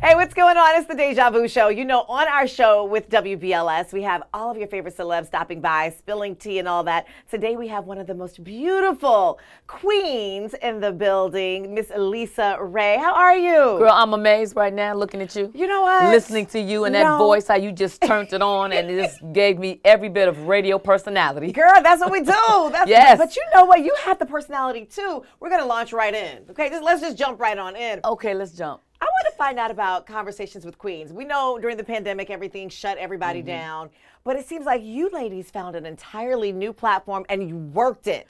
Hey, what's going on? It's the Deja Vu Show. You know, on our show with WBLS, we have all of your favorite celebs stopping by, spilling tea and all that. Today we have one of the most beautiful queens in the building, Miss LisaRaye. How are you? Girl, I'm amazed right now looking at you. You know what? Listening to you and that voice, how you just turned it on and it just gave me every bit of radio personality. Girl, that's what we do. Yes. But you know what? You have the personality too. We're going to launch right in. Okay, let's just jump right on in. Okay, let's jump. I want to find out about conversations with queens. We know during the pandemic, everything shut everybody down, but it seems like you ladies found an entirely new platform and you worked it.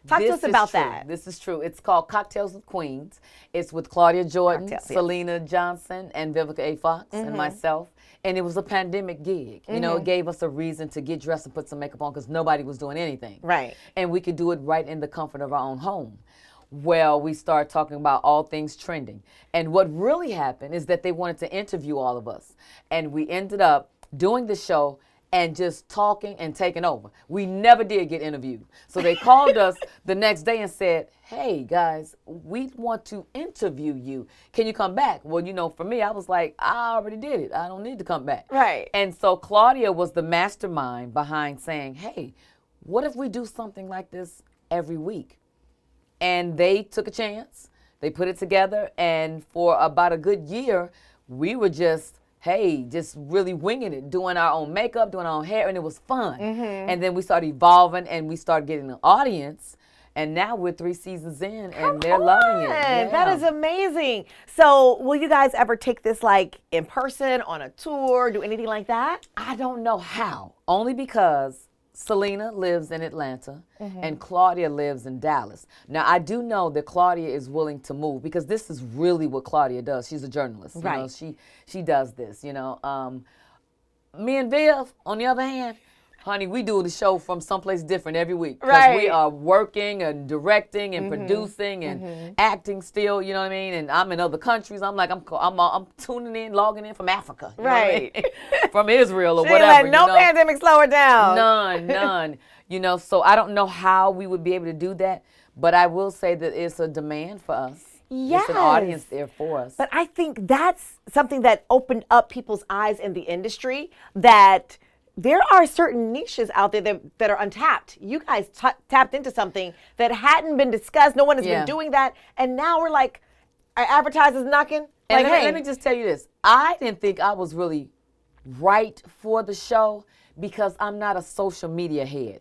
Talk to us about that. This is true. It's called Cocktails with Queens. It's with Claudia Jordan, Selena Johnson, and Vivica A. Fox, and myself. And it was a pandemic gig. You know, it gave us a reason to get dressed and put some makeup on because nobody was doing anything. Right. And we could do it right in the comfort of our own home. Well, we started talking about all things trending. And what really happened is that they wanted to interview all of us. And we ended up doing the show and just talking and taking over. We never did get interviewed. So they called us the next day and said, hey, guys, we want to interview you. Can you come back? Well, you know, for me, I was like, I already did it. I don't need to come back. Right. And so Claudia was the mastermind behind saying, hey, what if we do something like this every week? And they took a chance. They put it together. And for about a good year, we were just really winging it, doing our own makeup, doing our own hair, and it was fun. And then we started evolving, and we started getting an audience. And now we're 3 seasons in, and they're loving it. Yeah. That is amazing. So will you guys ever take this like in person, on a tour, do anything like that? I don't know how, only because Selena lives in Atlanta and Claudia lives in Dallas. Now, I do know that Claudia is willing to move because this is really what Claudia does. She's a journalist. You know, she does this, you know. Me and Viv, on the other hand, honey, we do the show from someplace different every week. Because we are working and directing and producing and acting still, you know what I mean? And I'm in other countries. I'm like, I'm tuning in, logging in from Africa. You know what I mean? From Israel or whatever. Let no pandemic slow her down. None. You know, so I don't know how we would be able to do that. But I will say that it's a demand for us. Yes. It's an audience there for us. But I think that's something that opened up people's eyes in the industry, that there are certain niches out there that are untapped. You guys tapped into something that hadn't been discussed. No one has been doing that. And now we're like, our advertisers knocking. And like, let me just tell you this. I didn't think I was really right for the show because I'm not a social media head.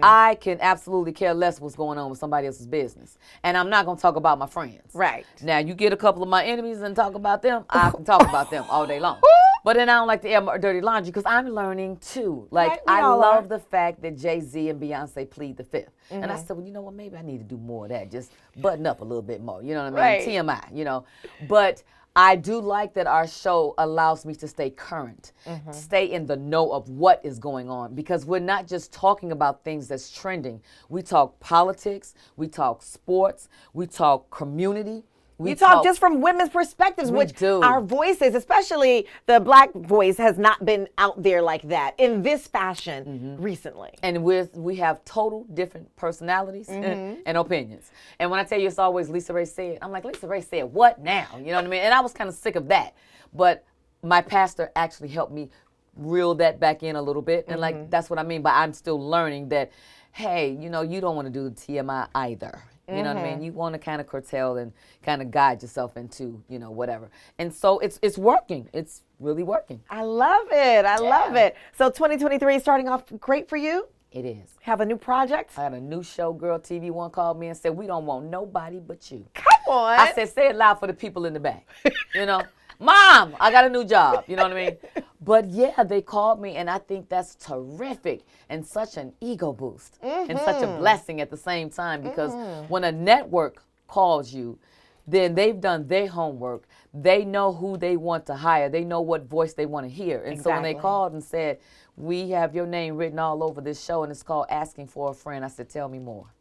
I can absolutely care less what's going on with somebody else's business. And I'm not going to talk about my friends. Right. Now, you get a couple of my enemies and talk about them, I can talk about them all day long. But then I don't like to air my dirty laundry because I'm learning too. Like, I love the fact that Jay-Z and Beyonce plead the fifth. And I said, well, you know what, maybe I need to do more of that. Just button up a little bit more. You know what I mean? TMI, you know. But I do like that our show allows me to stay current, stay in the know of what is going on, because we're not just talking about things that's trending. We talk politics, we talk sports, we talk community. We talk just from women's perspectives, which our voices, especially the Black voice, has not been out there like that in this fashion recently. And we have total different personalities and opinions. And when I tell you it's always LisaRaye said, I'm like, LisaRaye said what now? You know what I mean? And I was kind of sick of that. But my pastor actually helped me reel that back in a little bit. And like, that's what I mean by I'm still learning that, hey, you know, you don't want to do the TMI either. You know what I mean? You want to kind of curtail and kind of guide yourself into, you know, whatever. And so it's working. It's really working. I love it. I love it. So 2023 is starting off great for you? It is. Have a new project? I had a new show. Girl TV One called me and said, we don't want nobody but you. Come on. I said, say it loud for the people in the back. You know? Mom, I got a new job. You know what I mean? But yeah, they called me, and I think that's terrific and such an ego boost and such a blessing at the same time, because when a network calls you, then they've done their homework. They know who they want to hire. They know what voice they want to hear. And so when they called and said, we have your name written all over this show, and it's called Asking for a Friend, I said, tell me more.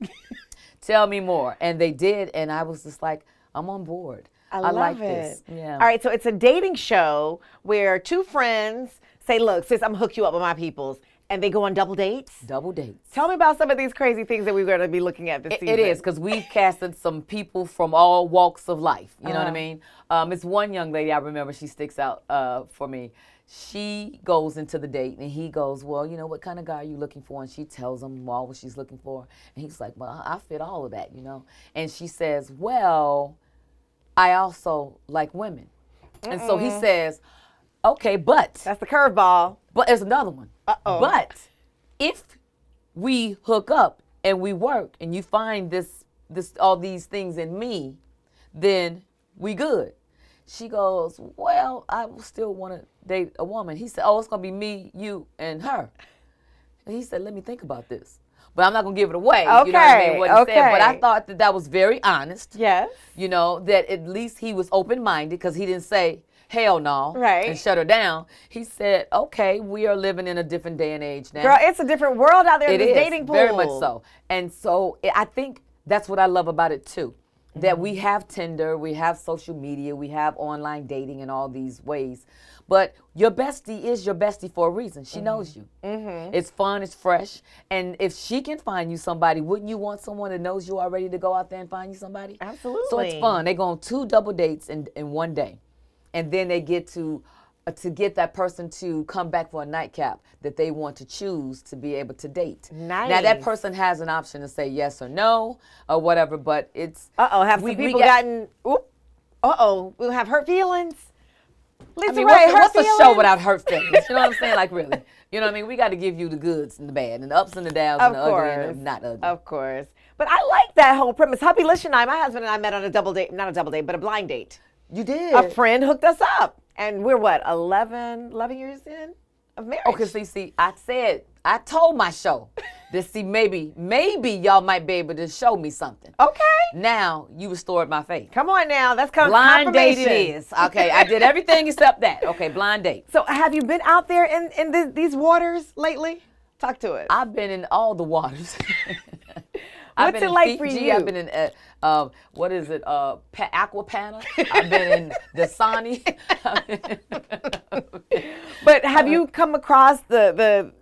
Tell me more. And they did, and I was just like, I'm on board. I like this. Yeah. All right, so it's a dating show where two friends say, look, sis, I'm going to hook you up with my peoples. And they go on double dates? Double dates. Tell me about some of these crazy things that we're going to be looking at this season. It is, because we've casted some people from all walks of life. You know what I mean? It's one young lady I remember, she sticks out for me. She goes into the date, and he goes, well, you know, what kind of guy are you looking for? And she tells him all what she's looking for. And he's like, well, I fit all of that, you know. And she says, well, I also like women. And so he says, okay, but. That's the curveball. But there's another one. Uh-oh. But if we hook up and we work and you find this all these things in me, then we good. She goes, well, I still want to date a woman. He said, oh, it's going to be me, you, and her. And he said, let me think about this. But I'm not going to give it away. Okay, you know what I mean, what he said. But I thought that was very honest. Yes. You know, that at least he was open-minded, because he didn't say, hell no, right, and shut her down. He said, okay, we are living in a different day and age now. Girl, it's a different world out there in this dating pool. Very much so. And so I think that's what I love about it too. That we have Tinder, we have social media, we have online dating in all these ways. But your bestie is your bestie for a reason. She knows you. It's fun, it's fresh. And if she can find you somebody, wouldn't you want someone that knows you already to go out there and find you somebody? Absolutely. So it's fun. They go on 2 double dates in one day. And then they get to get that person to come back for a nightcap that they want to choose to be able to date. Nice. Now that person has an option to say yes or no or whatever, but it's have some people gotten we'll have hurt feelings. LisaRaye, what's a show without hurt feelings? You know what I'm saying? Like, really. You know what I mean? We got to give you the goods and the bad and the ups and the downs and the ugly and the not ugly. Of course. But I like that whole premise. Hubby Lish and I, my husband and I met on a double date, not a double date, but a blind date. You did. A friend hooked us up. And we're 11 years in of marriage. Okay, see, I told my show that, see, maybe y'all might be able to show me something. Okay. Now you restored my faith. Come on now, that's kind of blind date it is. Okay, I did everything except that. Okay, blind date. So have you been out there in these waters lately? Talk to us. I've been in all the waters. What's it like for you? I've been in what is it? Aquapana. I've been in Dasani. But have you come across the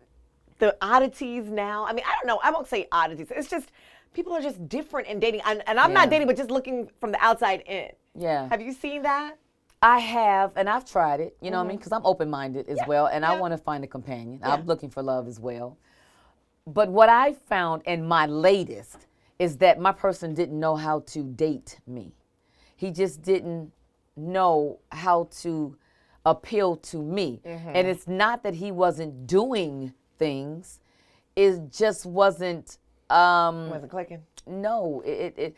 oddities now? I mean, I don't know. I won't say oddities. It's just people are just different in dating. And I'm not dating, but just looking from the outside in. Yeah. Have you seen that? I have, and I've tried it. You know what I mean? Because I'm open-minded as well, and I want to find a companion. I'm looking for love as well. But what I found in my latest is that my person didn't know how to date me. He just didn't know how to appeal to me. And it's not that he wasn't doing things. It just wasn't Wasn't clicking. No, it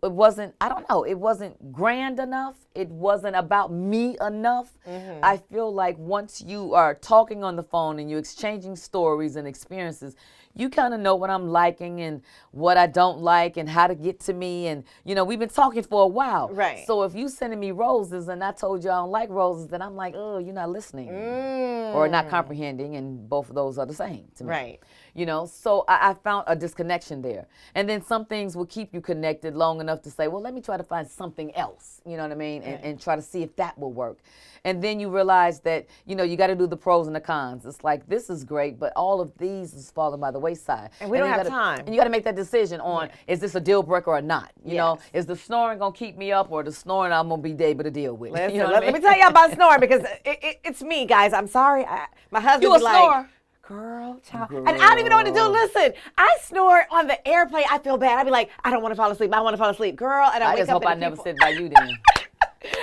wasn't, I don't know, it wasn't grand enough. It wasn't about me enough. I feel like once you are talking on the phone and you're exchanging stories and experiences, you kind of know what I'm liking and what I don't like and how to get to me. And, you know, we've been talking for a while. Right. So if you sending me roses and I told you I don't like roses, then I'm like, oh, you're not listening or not comprehending. And both of those are the same to me. Right. You know, so I found a disconnection there. And then some things will keep you connected long enough to say, well, let me try to find something else, you know what I mean, and try to see if that will work. And then you realize that, you know, you got to do the pros and the cons. It's like, this is great, but all of these is falling by the wayside. And we don't have time. And you got to make that decision on, is this a deal breaker or not? You know, is the snoring going to keep me up or the snoring I'm going to be able to deal with? Listen, you know let me tell you about snoring because it's me, guys. I'm sorry. My husband You a be like, snorer? Girl, child. And I don't even know what to do. Listen, I snore on the airplane. I feel bad. I be like, I don't want to fall asleep. I want to fall asleep. Girl, and I wake just up hope I and never people... sit by you then.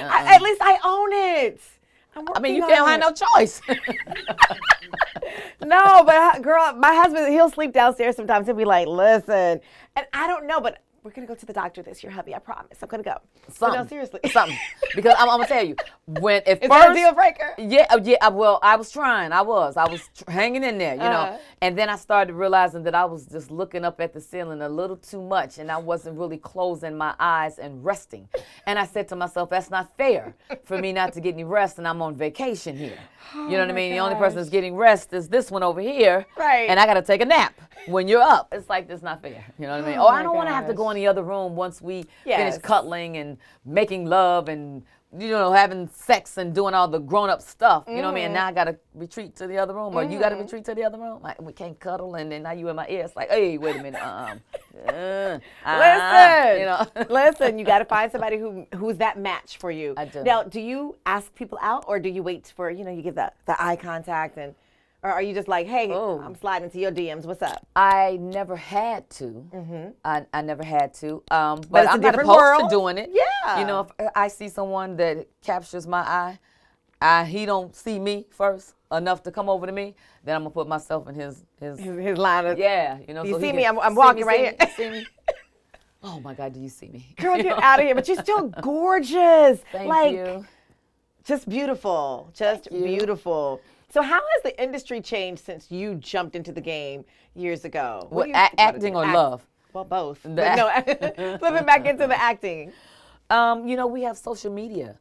At least I own it. I mean, you can't have no choice. No, but girl, my husband, he'll sleep downstairs sometimes. He'll be like, listen. And I don't know, but we're going to go to the doctor this year, hubby. I promise. I'm going to go. Something. No, seriously. Something. Because I'm going to tell you, when at Is first. that a deal breaker? Yeah. Well, I was trying. I was hanging in there, you know. And then I started realizing that I was just looking up at the ceiling a little too much, and I wasn't really closing my eyes and resting. And I said to myself, that's not fair for me not to get any rest, and I'm on vacation here. You know what I mean? The only person that's getting rest is this one over here. Right. And I got to take a nap when you're up. It's like, that's not fair. You know what I mean? I don't want to have to go in the other room once we finish cuddling and making love and having sex and doing all the grown-up stuff. You know what I mean? And now I got to retreat to the other room, or you got to retreat to the other room. Like, we can't cuddle, and then now you in my ear. It's like, hey, wait a minute. Listen, listen. You got to find somebody who's that match for you. I do. Now, do you ask people out, or do you wait for you give the eye contact or are you just like, hey, I'm sliding into your DMs. What's up? I never had to. I never had to. But it's I'm a not different opposed world. to doing it. Yeah. If I see someone that captures my eye, he don't see me first enough to come over to me, then I'm gonna put myself in his line of. Yeah. Do So you see he me? can I'm walking right here. See me? Oh my God, do you see me? Girl, get out of here. But you're still gorgeous. Thank you. Just beautiful. Just beautiful. So how has the industry changed since you jumped into the game years ago? What, acting or love? Well, both. But no, flipping back into the acting. We have social media,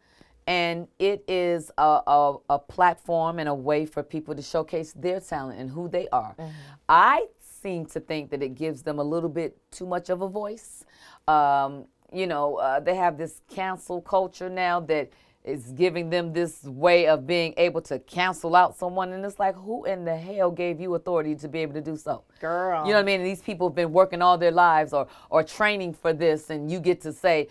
and it is a platform and a way for people to showcase their talent and who they are. I seem to think that it gives them a little bit too much of a voice. They have this cancel culture now that is giving them this way of being able to cancel out someone. And it's like, who in the hell gave you authority to be able to do so? Girl. You know what I mean? And these people have been working all their lives or training for this, and you get to say,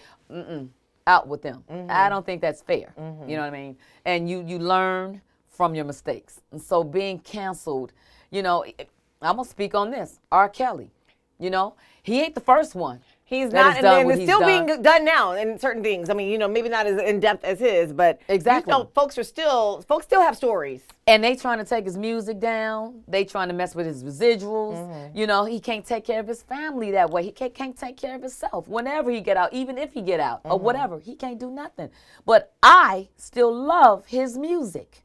out with them. I don't think that's fair. You know what I mean? And you learn from your mistakes. And so being canceled, I'm going to speak on this. R.Kelly, he ain't the first one. He's not, and it's still being done now in certain things. I mean, maybe not as in depth as his, but exactly. Folks still have stories. And they trying to take his music down. They trying to mess with his residuals. He can't take care of his family that way. He can't take care of himself. Whenever he get out, even if he get out or whatever, he can't do nothing. But I still love his music.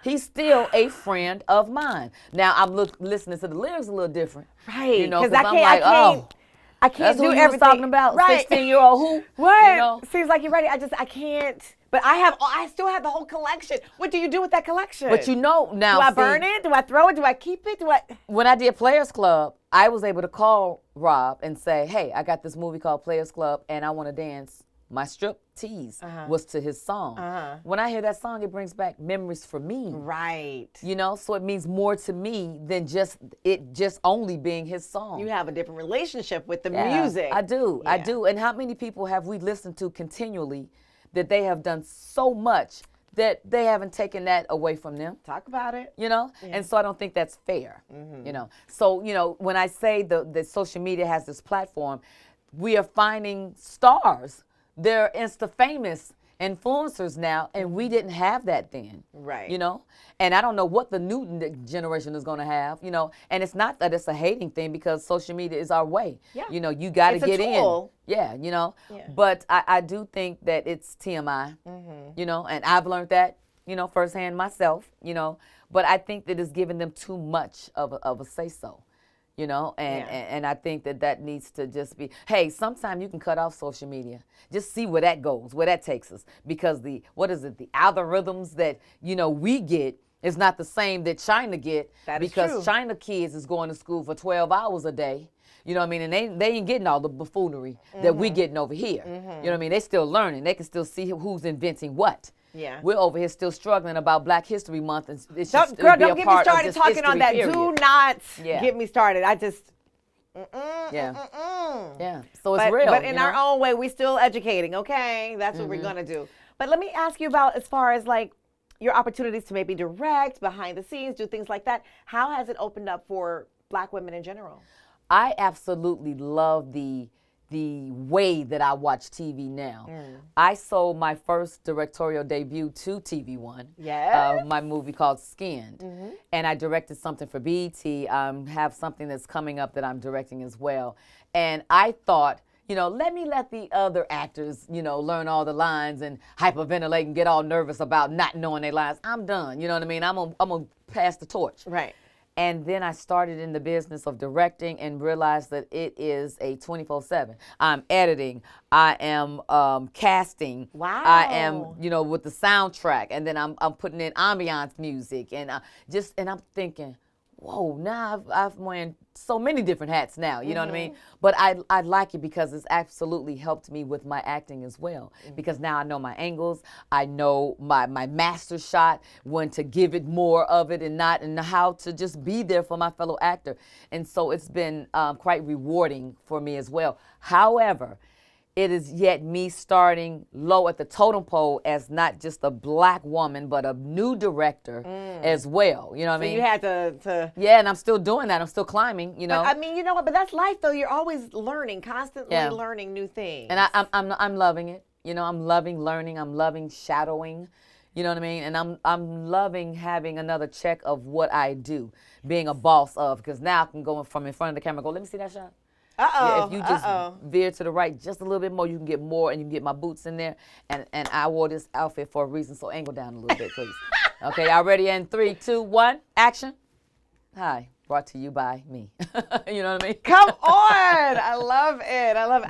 He's still a friend of mine. Now I'm listening to the lyrics a little different, right? Because I can't do everything. That's talking about, right? 16-year-old who? What? Seems like you're ready. I can't. But I still have the whole collection. What do you do with that collection? But now, do I burn it? Do I throw it? Do I keep it? When I did Players Club, I was able to call Rob and say, hey, I got this movie called Players Club, and I want to dance. My strip tease was to his song. When I hear that song, it brings back memories for me. Right. So it means more to me than just only being his song. You have a different relationship with the music. I do. Yeah. I do. And how many people have we listened to continually that they have done so much that they haven't taken that away from them? Talk about it. Yeah. And so I don't think that's fair. So, when I say the social media has this platform, we are finding stars. They're Insta-famous influencers now, and we didn't have that then. Right. And I don't know what the new generation is going to have, and it's not that it's a hating thing because social media is our way. Yeah. You got to get in. Yeah, But I do think that it's TMI, and I've learned that, firsthand myself, but I think that it's giving them too much of a say-so. And I think that needs to just be, hey, sometimes you can cut off social media. Just see where that goes, where that takes us. Because the algorithms that, we get is not the same that China get. That is because true. China kids is going to school for 12 hours a day. You know what I mean? And they ain't getting all the buffoonery that we getting over here. You know what I mean? They still learning. They can still see who's inventing what. Yeah. We're over here still struggling about Black History Month, and it should don't be get me started talking on that. Period. Do not get me started. I just. Yeah. So it's real. But in our own way, we still educating. Okay, that's what we're gonna do. But let me ask you about as far as like your opportunities to maybe direct behind the scenes, do things like that. How has it opened up for Black women in general? I absolutely love the way that I watch TV now. I sold my first directorial debut to TV One. Yes. My movie called Skinned. And I directed something for BET. Have something that's coming up that I'm directing as well. And I thought, let the other actors, learn all the lines and hyperventilate and get all nervous about not knowing their lines. I'm done. You know what I mean? I'm gonna pass the torch. Right. And then I started in the business of directing and realized that it is a 24/7. I'm editing. I am casting. Wow. I am, with the soundtrack. And then I'm putting in ambiance music. And I'm thinking, whoa, now I've wearing so many different hats now, you know what I mean? But I like it because it's absolutely helped me with my acting as well. Because now I know my angles, I know my master shot, when to give it more of it and not, and how to just be there for my fellow actor. And so it's been quite rewarding for me as well. However, it is yet me starting low at the totem pole as not just a black woman, but a new director as well. You know what I mean? You had to. Yeah, and I'm still doing that. I'm still climbing, you know. But, I mean, you know what? But that's life, though. You're always learning, constantly learning new things. And I'm loving it. You know, I'm loving learning. I'm loving shadowing. You know what I mean? And I'm loving having another check of what I do, being a boss of, because now I can go from in front of the camera and go, let me see that shot. Yeah, if you just veer to the right just a little bit more, you can get more, and you can get my boots in there. And I wore this outfit for a reason, so angle down a little bit, please. Okay, y'all ready? In 3, 2, 1, action. Hi, brought to you by me. You know what I mean? Come on. I love it. I love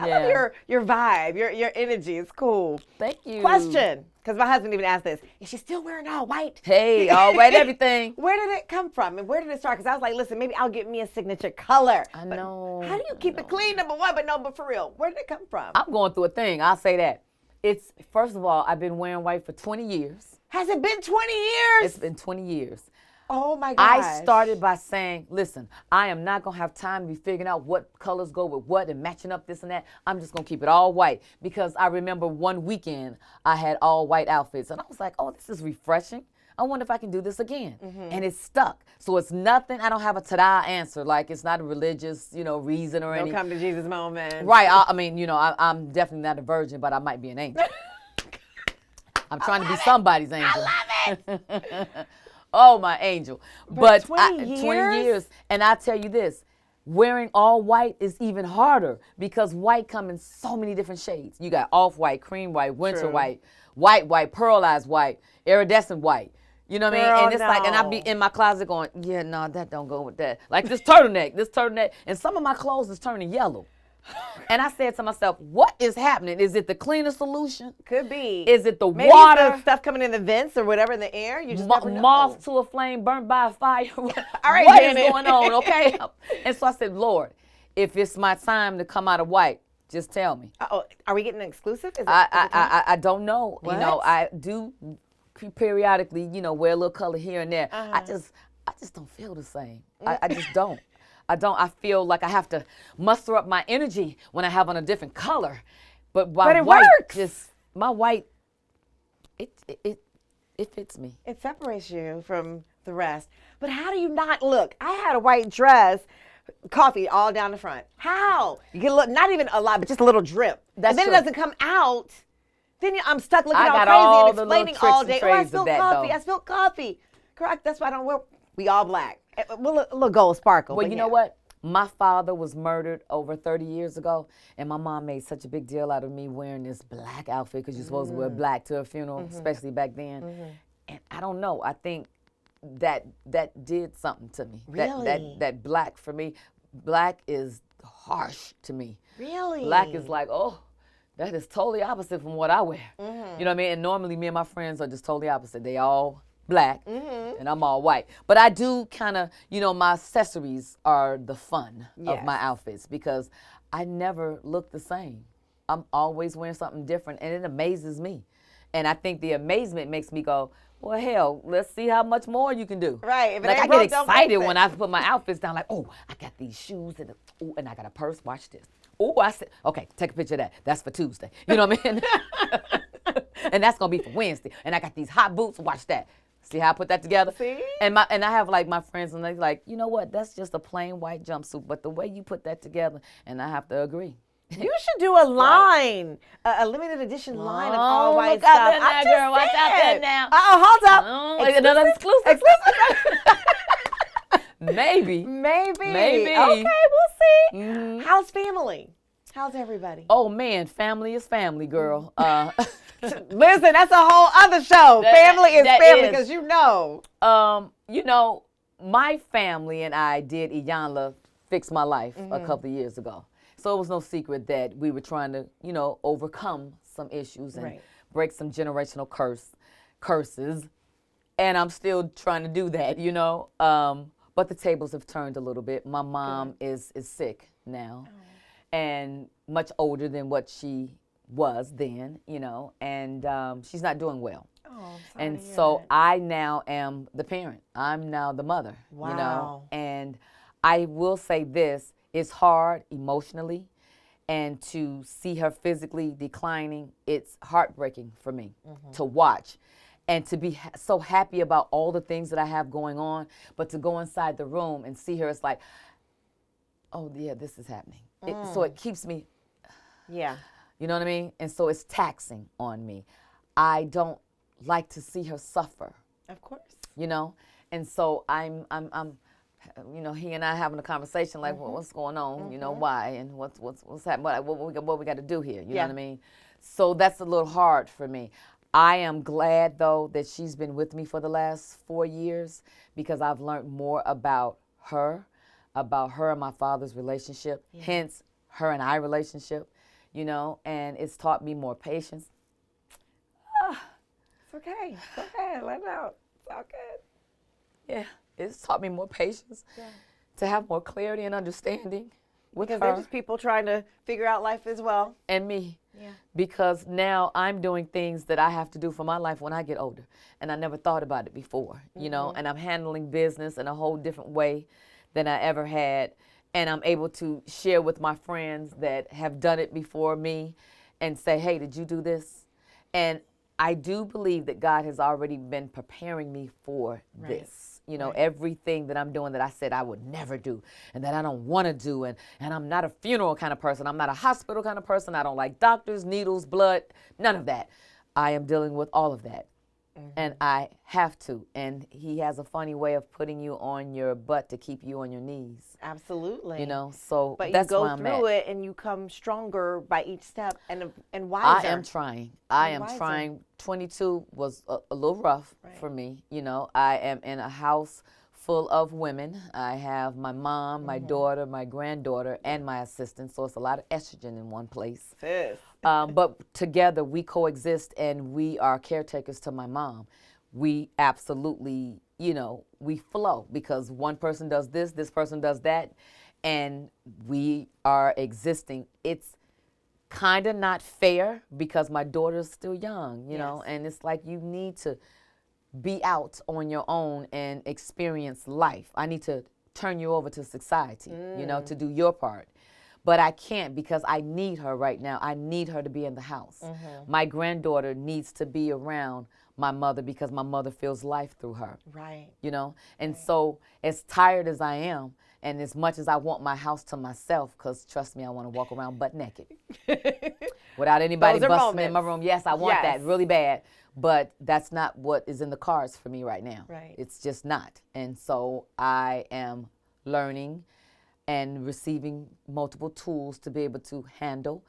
your vibe, your energy. It's cool. Thank you. Question, because my husband even asked this. Is she still wearing all white? Hey, all white everything. Where did it come from? And where did it start? Because I was like, listen, maybe I'll get me a signature color. I know. How do you keep it clean, number one? But for real, where did it come from? I'm going through a thing. I'll say that. It's, first of all, I've been wearing white for 20 years. Has it been 20 years? It's been 20 years. Oh my gosh. I started by saying, listen, I am not going to have time to be figuring out what colors go with what and matching up this and that. I'm just going to keep it all white, because I remember one weekend I had all white outfits and I was like, oh, this is refreshing. I wonder if I can do this again. And it stuck. So it's nothing, I don't have a ta-da answer. Like, it's not a religious, reason or anything. Don't come to Jesus moment. Right. I mean, I'm definitely not a virgin, but I might be an angel. I'm trying to be somebody's angel. I love it. Oh, my angel. But 20 years? 20 years. And I tell you this, wearing all white is even harder, because white comes in so many different shades. You got off-white, cream white, winter white, white, pearlized white, iridescent white. You know what I mean? And it's like, and I be in my closet going, yeah, no, that don't go with that. Like this turtleneck, and some of my clothes is turning yellow. And I said to myself, what is happening? Is it the cleaner solution? Could be. Is it the Maybe water? It's the stuff coming in the vents or whatever in the air. You just never know. Moth to a flame, burnt by a fire. All right, what Janet. is going on, okay? And so I said, Lord, if it's my time to come out of white, just tell me. Uh-oh. Are we getting an exclusive? Is it I don't know. What? I do periodically, wear a little color here and there. I just don't feel the same. I just don't. I feel like I have to muster up my energy when I have on a different color. But it white, works. My white, it fits me. It separates you from the rest. But how do you not look? I had a white dress, coffee all down the front. How? You get a little, not even a lot, but just a little drip. That's and then true. it doesn't come out. Then I'm stuck looking I all got crazy all and the little explaining tricks all and day. Oh, trades I of spilled that, coffee. though. I spilled coffee. Correct. That's why I don't wear. We all black. A little gold sparkle. Well, but you yeah. know what? My father was murdered over 30 years ago, and my mom made such a big deal out of me wearing this black outfit, because you're supposed to wear black to a funeral, especially back then. And I don't know. I think that did something to me. Really? That black for me, black is harsh to me. Really? Black is like, oh, that is totally opposite from what I wear. You know what I mean? And normally me and my friends are just totally opposite. They all black and I'm all white. But I do kind of, my accessories are the fun of my outfits, because I never look the same. I'm always wearing something different, and it amazes me. And I think the amazement makes me go, well, hell, let's see how much more you can do. Right. If it Like, I ain't get broke, don't excited fix it. when I put my outfits down, like, oh, I got these shoes, and I got a purse. Watch this. Oh, I said, okay, take a picture of that. That's for Tuesday. You know what I mean? And that's going to be for Wednesday. And I got these hot boots. Watch that. See how I put that together? See? And I have like my friends, and they're like, you know what? That's just a plain white jumpsuit. But the way you put that together, and I have to agree. You should do a line, a limited edition line of all white look out stuff. there now, I'm girl. just Watch out there saying. now. Hold up. Oh, like another exclusive. Maybe. Maybe. Okay, we'll see. How's family? How's everybody? Oh, man, family is family, girl. Listen, that's a whole other show. Family is family, because my family and I did Iyanla Fix My Life a couple of years ago. So it was no secret that we were trying to, overcome some issues and break some generational curses. And I'm still trying to do that, But the tables have turned a little bit. My mom is sick now, and much older than what she was then, and she's not doing well. Oh, I'm sorry And to hear so that. I now am the parent. I'm now the mother, Wow. and I will say this, it's hard emotionally, and to see her physically declining, it's heartbreaking for me to watch. And to be so happy about all the things that I have going on, but to go inside the room and see her, it's like, oh yeah, this is happening. So it keeps me, Yeah. you know what I mean? And so it's taxing on me. I don't like to see her suffer, Of course. And so I'm he and I having a conversation like, well, what's going on? Why and what's happening? What we got to do here? You know what I mean? So that's a little hard for me. I am glad though that she's been with me for the last 4 years because I've learned more about her and my father's relationship. Hence, her and I relationship. And it's taught me more patience. It's okay. It's okay. Let it out. It's all good. Yeah, it's taught me more patience, to have more clarity and understanding with Because her they're just people trying to figure out life as well. and me. Yeah. Because now I'm doing things that I have to do for my life when I get older, and I never thought about it before, and I'm handling business in a whole different way than I ever had, and I'm able to share with my friends that have done it before me and say, hey, did you do this? And I do believe that God has already been preparing me for this. Everything that I'm doing that I said I would never do and that I don't want to do. And I'm not a funeral kind of person. I'm not a hospital kind of person. I don't like doctors, needles, blood, none of that. I am dealing with all of that. And I have to. And he has a funny way of putting you on your butt to keep you on your knees. Absolutely. So But that's you where go I'm through at. it and you come stronger by each step and I wiser. am trying. I And am wiser. trying. 22 was a little rough for me. I am in a house full of women. I have my mom, my daughter, my granddaughter, and my assistant. So it's a lot of estrogen in one place. Sis. But together we coexist and we are caretakers to my mom. We absolutely, we flow because one person does this person does that, and we are existing. It's kind of not fair because my daughter's still young, and it's like you need to be out on your own and experience life. I need to turn you over to society, to do your part. But I can't because I need her right now. I need her to be in the house. My granddaughter needs to be around my mother because my mother feels life through her. Right. And so as tired as I am, and as much as I want my house to myself, because trust me, I want to walk around butt naked without anybody Those are busting in my moments. room. Yes, I want that Yes. really bad, but that's not what is in the cards for me right now. Right. It's just not. And so I am learning and receiving multiple tools to be able to handle,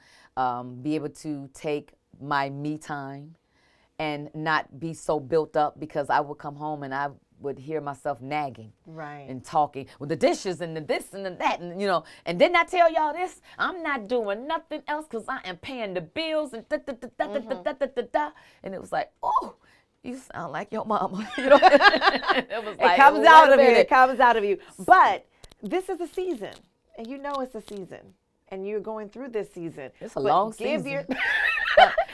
be able to take my me time and not be so built up because I would come home and I would hear myself nagging Right. and talking with the dishes and the this and the that, and and didn't I tell y'all this? I'm not doing nothing else because I am paying the bills and da da da da da da da da da. And it was like, oh, you sound like your mama. It was like, It comes wait out a of you. minute. It comes out of you. But this is a season, and it's a season, and you're going through this season. It's a But long give season.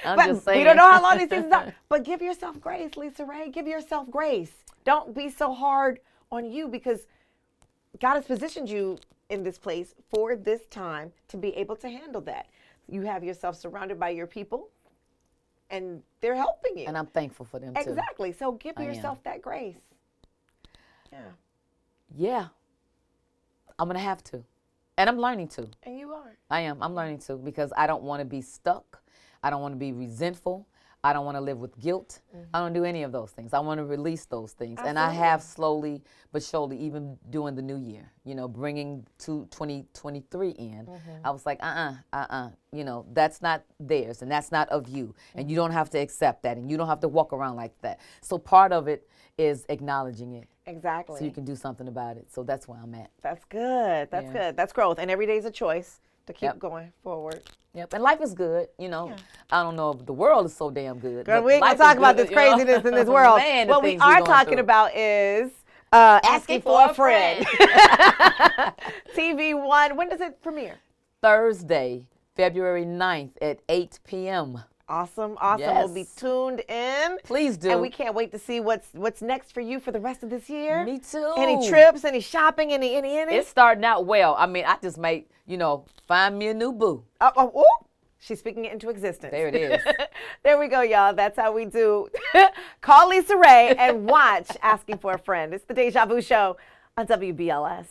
I'm but just saying. we don't know how long these seasons are. But give yourself grace, LisaRaye. Give yourself grace. Don't be so hard on you because God has positioned you in this place for this time to be able to handle that. You have yourself surrounded by your people, and they're helping you. And I'm thankful for them too. Exactly. So give I am. yourself that grace. Yeah. Yeah. I'm going to have to. And I'm learning to. And you are. I am. I'm learning to because I don't want to be stuck. I don't want to be resentful. I don't want to live with guilt. I don't do any of those things. I want to release those things. And I have slowly but surely, even during the new year, bringing 2023 in, I was like, that's not theirs and that's not of you. And you don't have to accept that and you don't have to walk around like that. So part of it is acknowledging it. Exactly. So you can do something about it. So that's where I'm at. That's good. That's good. That's growth. And every day is a choice to keep going forward. Yep, and life is good, I don't know if the world is so damn good. Girl, but we ain't life gonna talk is about good, this craziness in this world. Man, what we are talking about is Asking for a friend. TV One. When does it premiere? Thursday, February 9th at 8 p.m. Awesome. Yes. We'll be tuned in. Please do. And we can't wait to see what's next for you for the rest of this year. Me too. Any trips, any shopping, any? It's starting out well. I mean, I just might, find me a new boo. She's speaking it into existence. There it is. There we go, y'all. That's how we do. Call LisaRaye and watch Asking for a Friend. It's the Deja Vu Show on WBLS.